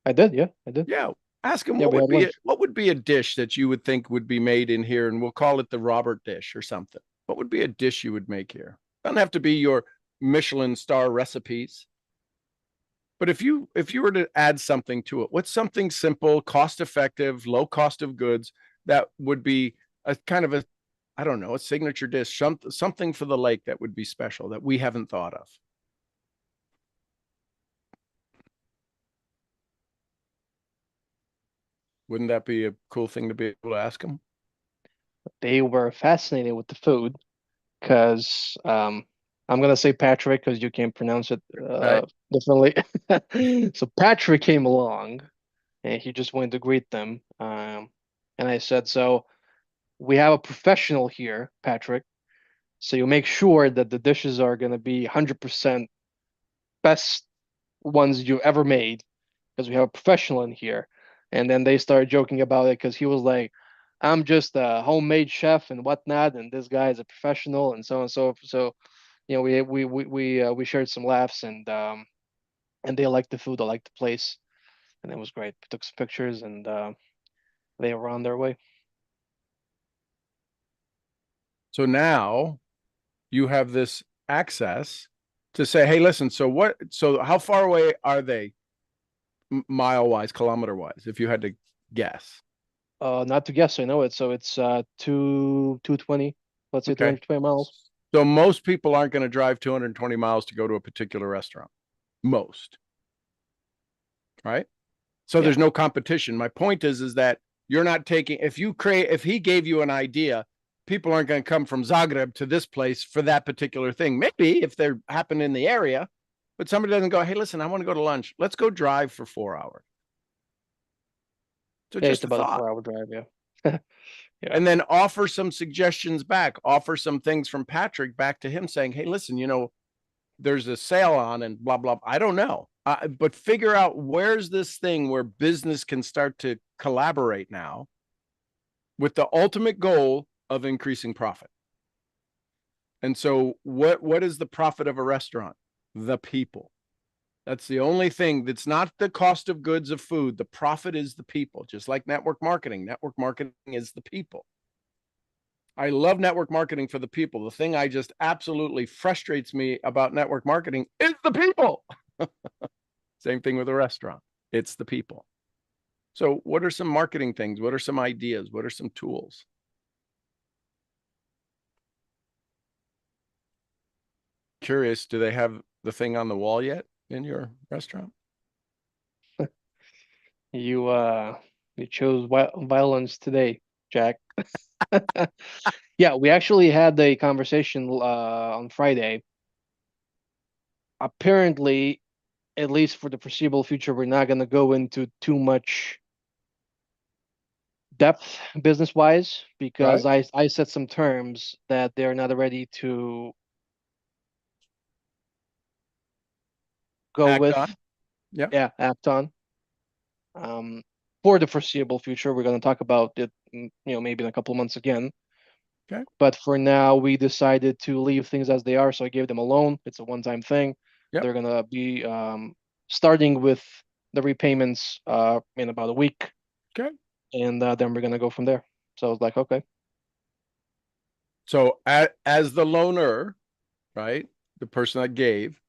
S2: I did, yeah, I did.
S1: Yeah, ask him
S2: Yeah, we had lunch.
S1: what would be a dish that you would think would be made in here, and we'll call it the Robert dish or something. What would be a dish you would make here? Doesn't have to be your Michelin star recipes, but if you were to add something to it, what's something simple, cost effective, low cost of goods that would be a kind of a I don't know, a signature dish, something for the lake that would be special that we haven't thought of. Wouldn't that be a cool thing to be able to ask them?
S2: They were fascinated with the food because I'm gonna say Patrick because you can't pronounce it
S1: Right.
S2: differently. So Patrick came along and he just went to greet them. And I said, "So we have a professional here, Patrick. So you make sure that the dishes are gonna be 100% best ones you ever made because we have a professional in here." And then they started joking about it because he was like, "I'm just a homemade chef and whatnot, and this guy is a professional," and so on and so forth. So, we shared some laughs, and they liked the food, they liked the place, and it was great. We took some pictures, and they were on their way.
S1: So now you have this access to say, hey, listen, so how far away are they mile wise, kilometer wise, if you had to guess?
S2: Not to guess, I know it. So it's 220, let's say
S1: Okay.
S2: 220 miles.
S1: So most people aren't going to drive 220 miles to go to a particular restaurant. Most, right? So
S2: Yeah.
S1: there's no competition. My point is that you're not taking if he gave you an idea, people aren't going to come from Zagreb to this place for that particular thing. Maybe if they happen in the area, But somebody doesn't go, hey, listen, I want to go to lunch. Let's go drive for 4 hours. So
S2: Yeah,
S1: just
S2: it's
S1: a
S2: about a
S1: thought.
S2: 4 hour drive. Yeah. Yeah.
S1: And then offer some suggestions back, offer some things from Patrick back to him saying, hey, listen, there's a sale on and blah, blah. I don't know. But figure out where's this thing where business can start to collaborate now with the ultimate goal of increasing profit. And so what is the profit of a restaurant? The people. That's the only thing that's not the cost of goods of food. The profit is the people, just like network marketing. Network marketing is the people. I love network marketing for the people. The thing I just absolutely frustrates me about network marketing is the people. Same thing with a restaurant. It's the people. So, what are some marketing things? What are some ideas? What are some tools? Curious, do they have the thing on the wall yet in your restaurant?
S2: You you chose violence today, Jack. Yeah, we actually had a conversation on Friday. Apparently, at least for the foreseeable future, we're not going to go into too much depth business wise because
S1: Right?
S2: I set some terms that they're not ready to go
S1: Act
S2: with.
S1: on. Yeah.
S2: Yeah, act on. Um, for the foreseeable future, we're going to talk about it, maybe in a couple of months again.
S1: Okay.
S2: But for now, we decided to leave things as they are. So I gave them a loan. It's a one-time thing.
S1: Yep.
S2: They're gonna be starting with the repayments in about a week,
S1: Okay.
S2: and then we're gonna go from there. So I was like, okay,
S1: So, as the loaner, right, the person that gave,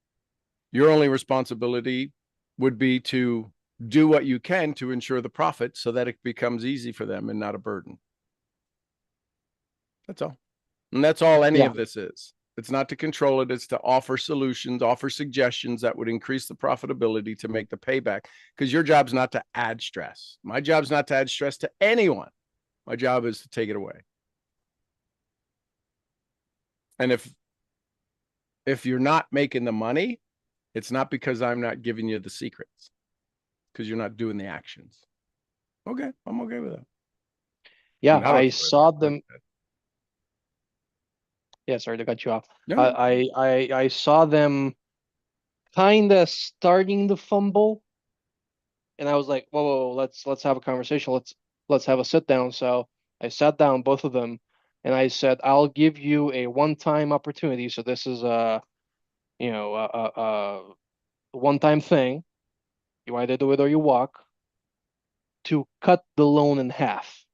S1: your only responsibility would be to do what you can to ensure the profit so that it becomes easy for them and not a burden. That's all. And that's all any
S2: yeah,
S1: of this is. It's not to control it, it's to offer solutions, offer suggestions that would increase the profitability to make the payback. Because your job's not to add stress. My job's not to add stress to anyone. My job is to take it away. And if you're not making the money, it's not because I'm not giving you the secrets, because you're not doing the actions. Okay, I'm okay with that.
S2: yeah.
S1: I'm not
S2: I
S1: okay with
S2: saw
S1: that.
S2: them. Yeah, sorry to cut you off.
S1: No,
S2: I saw them kind of starting to fumble, and I was like, whoa, whoa, whoa, let's have a conversation. Let's have a sit down. So I sat down, both of them, and I said, I'll give you a one-time opportunity. So this is a one-time thing. You either do it or you walk to cut the loan in half,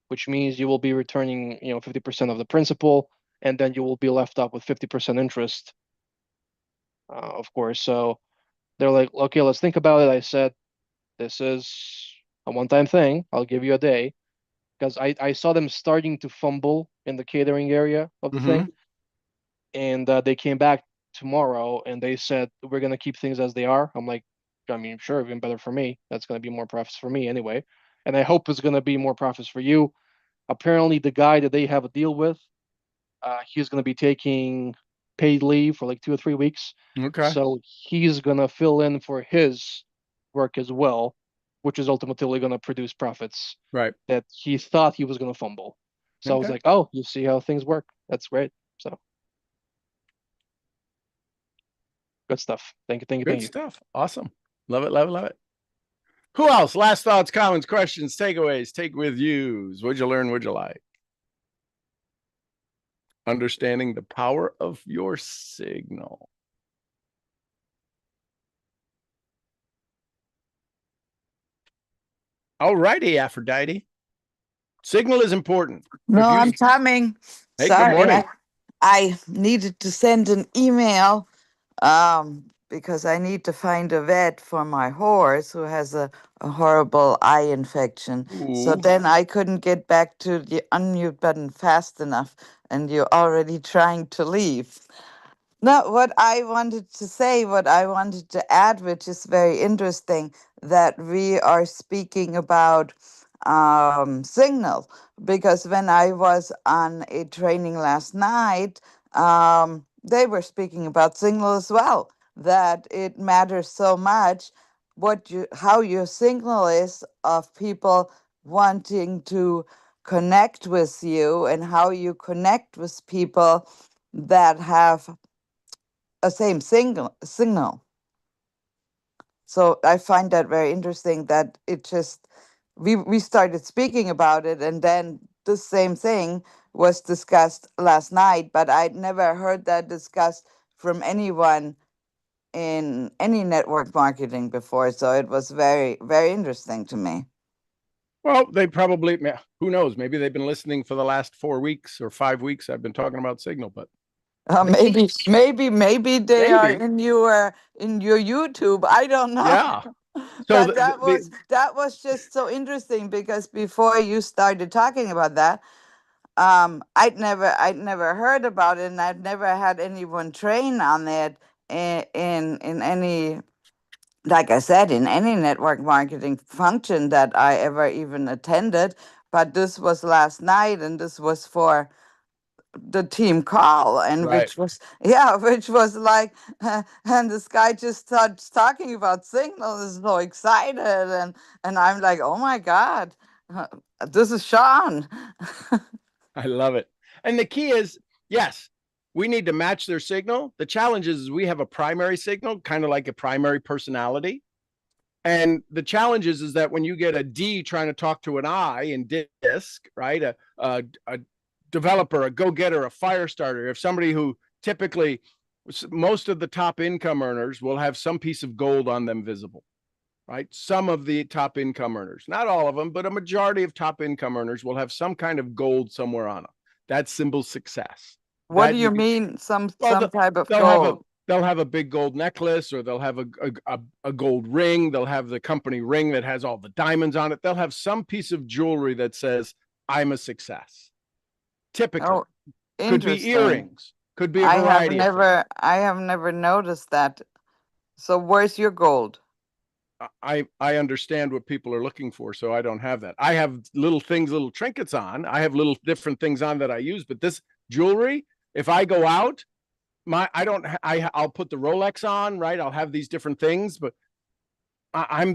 S2: which means you will be returning, 50% of the principal, and then you will be left up with 50% interest, of course. So they're like, okay, let's think about it. I said, this is a one-time thing. I'll give you a day because I saw them starting to fumble in the catering area of the
S1: mm-hmm.
S2: thing, and they came back tomorrow and they said we're gonna keep things as they are. I'm like, I mean, sure, even better for me. That's gonna be more profits for me anyway, and I hope it's gonna be more profits for you. Apparently, the guy that they have a deal with, he's gonna be taking paid leave for like 2 or 3 weeks,
S1: Okay,
S2: so he's gonna fill in for his work as well, which is ultimately gonna produce profits
S1: right.
S2: that he thought he was gonna fumble. So I was
S1: Okay,
S2: like, oh, you see how things work. That's great. So good stuff. Thank you, thank you,
S1: good
S2: thank you.
S1: stuff. Awesome. Love it, love it, love it. Who else? Last thoughts, comments, questions, takeaways, take with yous. What'd you learn? What'd you like? Understanding the power of your signal. All righty, Aphrodite. Signal is important.
S3: No,
S1: If you,
S3: I'm coming.
S1: hey, good
S3: Sorry,
S1: morning.
S3: I needed to send an email because I need to find a vet for my horse who has a horrible eye infection. So
S1: Ooh,
S3: then I couldn't get back to the unmute button fast enough, and you're already trying to leave. No, what I wanted to say, what I wanted to add, which is very interesting, that we are speaking about signal, because when I was on a training last night, they were speaking about signal as well, that it matters so much how your signal is of people wanting to connect with you, and how you connect with people that have a same signal. So I find that very interesting, that it just we started speaking about it, and then the same thing was discussed last night, but I'd never heard that discussed from anyone in any network marketing before. So it was very, very interesting to me.
S1: Well, they probably, who knows? Maybe they've been listening for the last 4 weeks or 5 weeks. I've been talking about Signal, but the key,
S3: Maybe they are
S1: maybe,
S3: in your YouTube. I don't know.
S1: yeah. So
S3: But that was just so interesting, because before you started talking about that, I'd never heard about it, and I'd never had anyone train on it in any, like I said, in any network marketing function that I ever even attended. But this was last night, and this was for the team call, and
S1: right.
S3: which was like, and this guy just starts talking about signal, is so excited, and I'm like, oh my god, uh, this is Sean.
S1: I love it. And the key is, yes, we need to match their signal. The challenge is we have a primary signal, kind of like a primary personality. And the challenge is that when you get a D trying to talk to an I in DISC, right? A developer, a go-getter, a fire starter, if somebody who typically, most of the top income earners will have some piece of gold on them visible, right? Some of the top income earners, not all of them, but a majority of top income earners will have some kind of gold somewhere on them. That symbols success.
S3: What do
S1: That you
S3: you
S1: can,
S3: mean, some
S1: well,
S3: some type of
S1: they'll have a
S3: goal?
S1: they'll have a big gold necklace, or they'll have a gold ring. They'll have the company ring that has all the diamonds on it. They'll have some piece of jewelry that says, I'm a success. Typically,
S3: Oh,
S1: could be
S3: interesting.
S1: earrings, could be a variety of things.
S3: I have never noticed that. So where's your gold?
S1: I understand what people are looking for, so I don't have that. I have little things, little trinkets on. I have little different things on that I use, but this jewelry, if I go out, I'll put the Rolex on, right? I'll have these different things, but I'm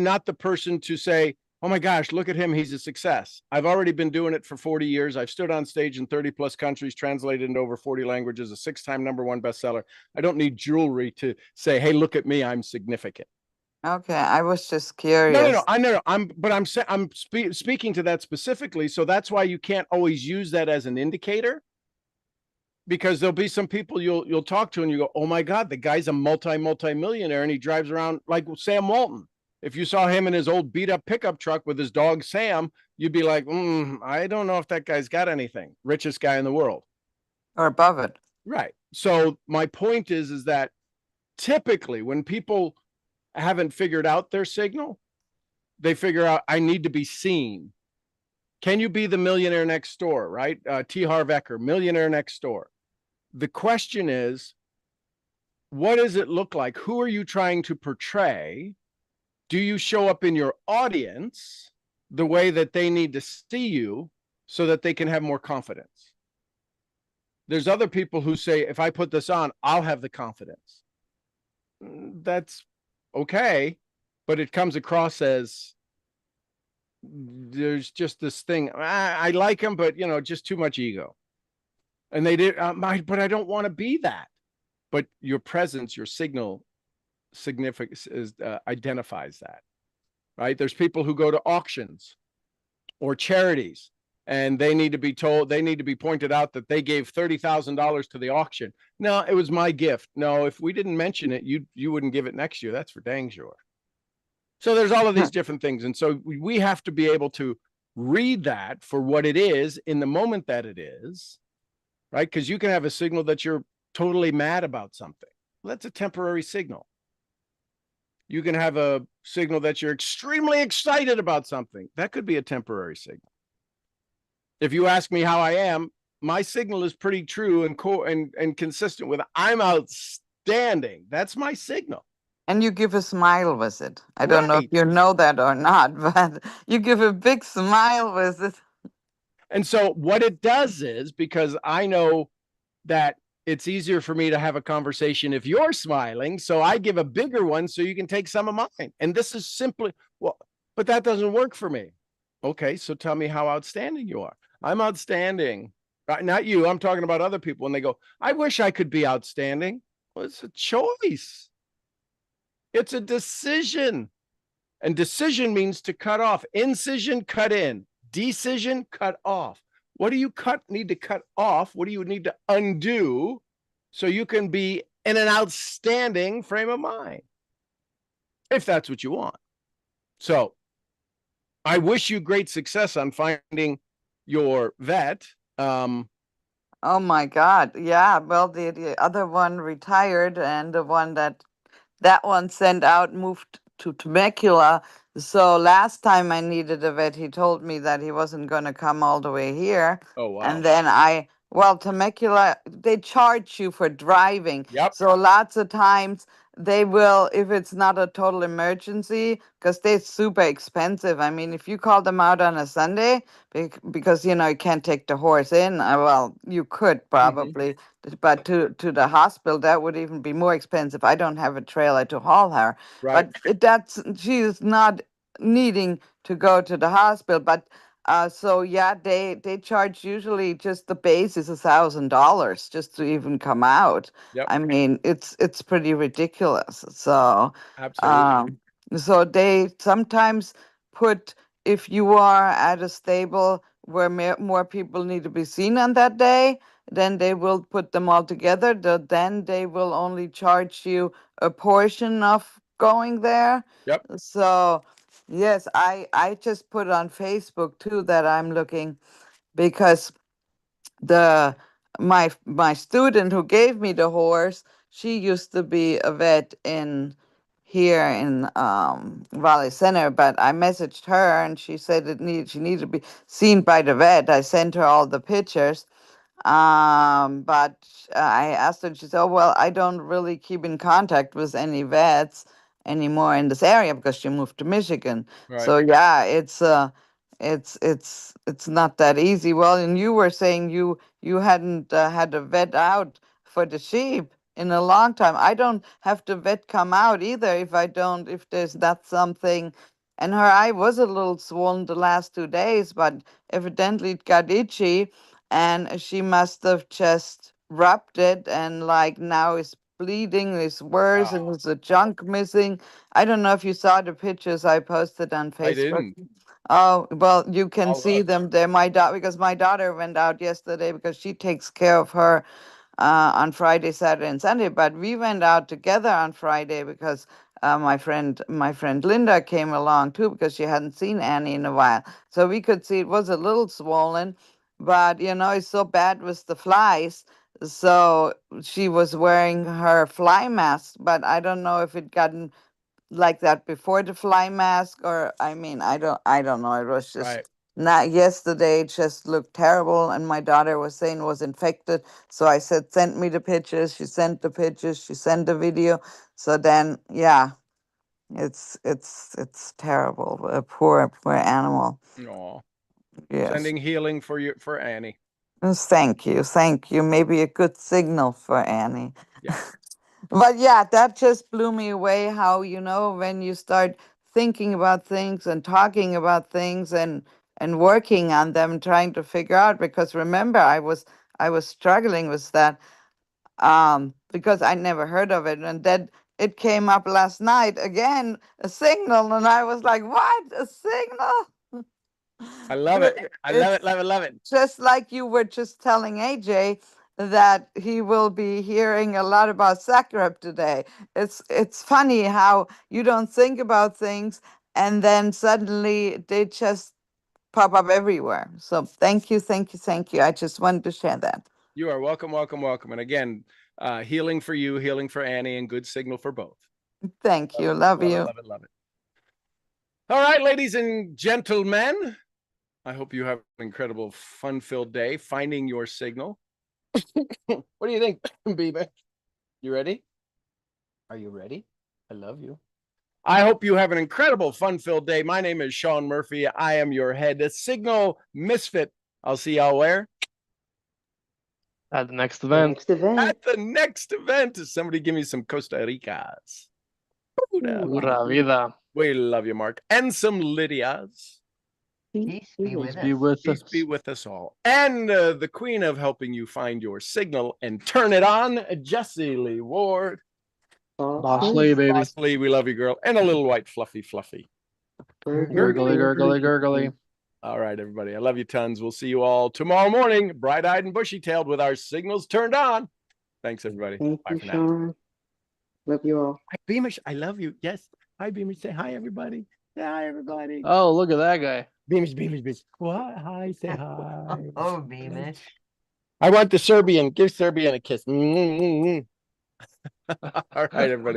S1: not the person to say, oh my gosh, look at him, he's a success. I've already been doing it for 40 years. I've stood on stage in 30 plus countries, translated into over 40 languages, a 6-time #1 bestseller. I don't need jewelry to say, hey, look at me, I'm significant.
S3: Okay, I was just
S1: No,
S3: curious.
S1: I know. I'm speaking to that specifically. So that's why you can't always use that as an indicator, because there'll be some people you'll talk to and you go, oh my God, the guy's a multi-millionaire and he drives around like Sam Walton. If you saw him in his old beat up pickup truck with his dog Sam, you'd be like, I don't know if that guy's got anything. Richest guy in the world.
S3: Or above it.
S1: Right. So my point is that typically when people haven't figured out their signal, they figure out, I need to be seen. Can you be the millionaire next door, right? T. Harv Eker, millionaire next door. The question is, what does it look like? Who are you trying to portray? Do you show up in your audience the way that they need to see you so that they can have more confidence? There's other people who say, if I put this on, I'll have the confidence. That's okay, but it comes across as there's just this thing. I like him, but just too much ego. And they did, but I don't want to be that. But your presence, your signal, significance identifies that, right? There's people who go to auctions or charities, and they need to be told, they need to be pointed out that they gave $30,000 to the auction. No, it was my gift. No, if we didn't mention it, you wouldn't give it next year. That's for dang sure. So there's all of these different things. And so we have to be able to read that for what it is in the moment that it is, right? Because you can have a signal that you're totally mad about something. Well, that's a temporary signal. You can have a signal that you're extremely excited about something. That could be a temporary signal. If you ask me how I am, my signal is pretty true and consistent with I'm outstanding. That's my signal.
S3: And you give a smile with it. I don't know if
S1: Right.
S3: you know that or not, but you give a big smile with it.
S1: And so what it does is, because I know that it's easier for me to have a conversation if you're smiling. So I give a bigger one so you can take some of mine. And this is simply, well, but that doesn't work for me. Okay, so tell me how outstanding you are. I'm outstanding. Not you. I'm talking about other people. And they go, I wish I could be outstanding. Well, it's a choice. It's a decision. And decision means to cut off. Incision, cut in. Decision, cut off. What do you need to cut off? What do you need to undo so you can be in an outstanding frame of mind? If that's what you want. So I wish you great success on finding your vet.
S3: Oh my God. Yeah. Well, the other one retired, and the one that one sent out moved to Temecula. So last time I needed a vet, he told me that he wasn't going to come all the way here.
S1: Oh, wow.
S3: And then well, Temecula, they charge you for driving.
S1: Yep.
S3: So lots of times they will, if it's not a total emergency, because they're super expensive. I mean, if you call them out on a Sunday, because, you can't take the horse in, well, you could probably, but to the hospital, that would even be more expensive. I don't have a trailer to haul her.
S1: Right.
S3: But she's not needing to go to the hospital. But so yeah, they charge, usually just the base is $1,000 just to even come out.
S1: Yep.
S3: I mean, it's pretty ridiculous. So
S1: Absolutely.
S3: so they sometimes put, if you are at a stable where more people need to be seen on that day, then they will put them all together. Then they will only charge you a portion of going there.
S1: Yep.
S3: So yes, I just put on Facebook too that I'm looking, because the my student who gave me the horse, she used to be a vet in here in Valley Center, but I messaged her and she said she needed to be seen by the vet. I sent her all the pictures. But I asked her, and she said, "Oh, well, I don't really keep in contact with any vets anymore in this area because she moved to Michigan."
S1: Right.
S3: So yeah, it's not that easy. Well, and you were saying you hadn't had a vet out for the sheep in a long time. I don't have the vet come out either if there's not something. And her eye was a little swollen the last 2 days, but evidently it got itchy, and she must have just rubbed it, and like now it's bleeding, it's worse, and there's a junk missing. I don't know if you saw the pictures I posted on
S1: I
S3: Facebook.
S1: didn't.
S3: Oh, well, you can
S1: I'll
S3: see
S1: look.
S3: them there. Because my daughter went out yesterday because she takes care of her on Friday, Saturday, and Sunday. But we went out together on Friday because my friend Linda came along too, because she hadn't seen Annie in a while. So we could see it was a little swollen, but it's so bad with the flies. So she was wearing her fly mask, but I don't know if it gotten like that before the fly mask, or I mean, I don't know. It was just
S1: Right.
S3: not yesterday. It just looked terrible, and my daughter was saying it was infected. So I said, send me the pictures. She sent the pictures. She sent the video. So then, yeah, it's terrible. A poor animal.
S1: Aw.
S3: Yes.
S1: Sending healing for Annie.
S3: Thank you. Maybe a good signal for Annie.
S1: Yeah.
S3: But yeah, that just blew me away how, when you start thinking about things and talking about things and working on them, trying to figure out, because remember I was struggling with that because I never heard of it, and then it came up last night again, a signal, and I was like, "What? A signal?"
S1: I love it. I love it,
S3: It's
S1: love it, love it.
S3: just like you were just telling AJ that he will be hearing a lot about Zagreb today. It's funny how you don't think about things, and then suddenly they just pop up everywhere. So thank you, thank you, thank you. I just wanted to share that.
S1: You are welcome, welcome, welcome. And again, healing for you, healing for Annie, and good signal for both.
S3: Thank
S1: Love
S3: you.
S1: it,
S3: Love
S1: love it,
S3: you.
S1: love it, love it. All right, ladies and gentlemen, I hope you have an incredible, fun-filled day finding your signal. What do you think, Biba? You ready? Are you ready? I love you. I hope you have an incredible, fun-filled day. My name is Sean Murphy. I am your head signal misfit. I'll see y'all where?
S2: At the next
S4: The
S2: event.
S4: next event.
S1: At the next event, somebody give me some Costa Ricas. Pura
S2: Pura vida.
S1: We love you, Mark. And some Lydias.
S4: Peace be with
S2: Peace
S4: us.
S2: be with
S1: Peace
S2: us.
S1: be with us all. And the queen of helping you find your signal and turn it on, Jessie Lee Ward.
S2: Boss
S4: Awesome.
S2: Lee, baby.
S1: Boss Lee, we love you, girl. And a little white fluffy.
S2: Gurgly, gurgly, gurgly.
S1: All right, everybody. I love you tons. We'll see you all tomorrow morning, bright-eyed and bushy-tailed with our signals turned on. Thanks, everybody.
S4: Thank
S1: Bye
S4: you,
S1: for now.
S4: Sean. Love you all.
S1: Hi, Beamish. I love you. Yes. Hi, Beamish. Say hi, everybody. Say hi, everybody.
S2: Oh, look at that guy.
S1: Beamish. What? Hi, say hi.
S5: Oh, Beamish.
S1: I want the Serbian. Give Serbian a kiss. All right, everybody.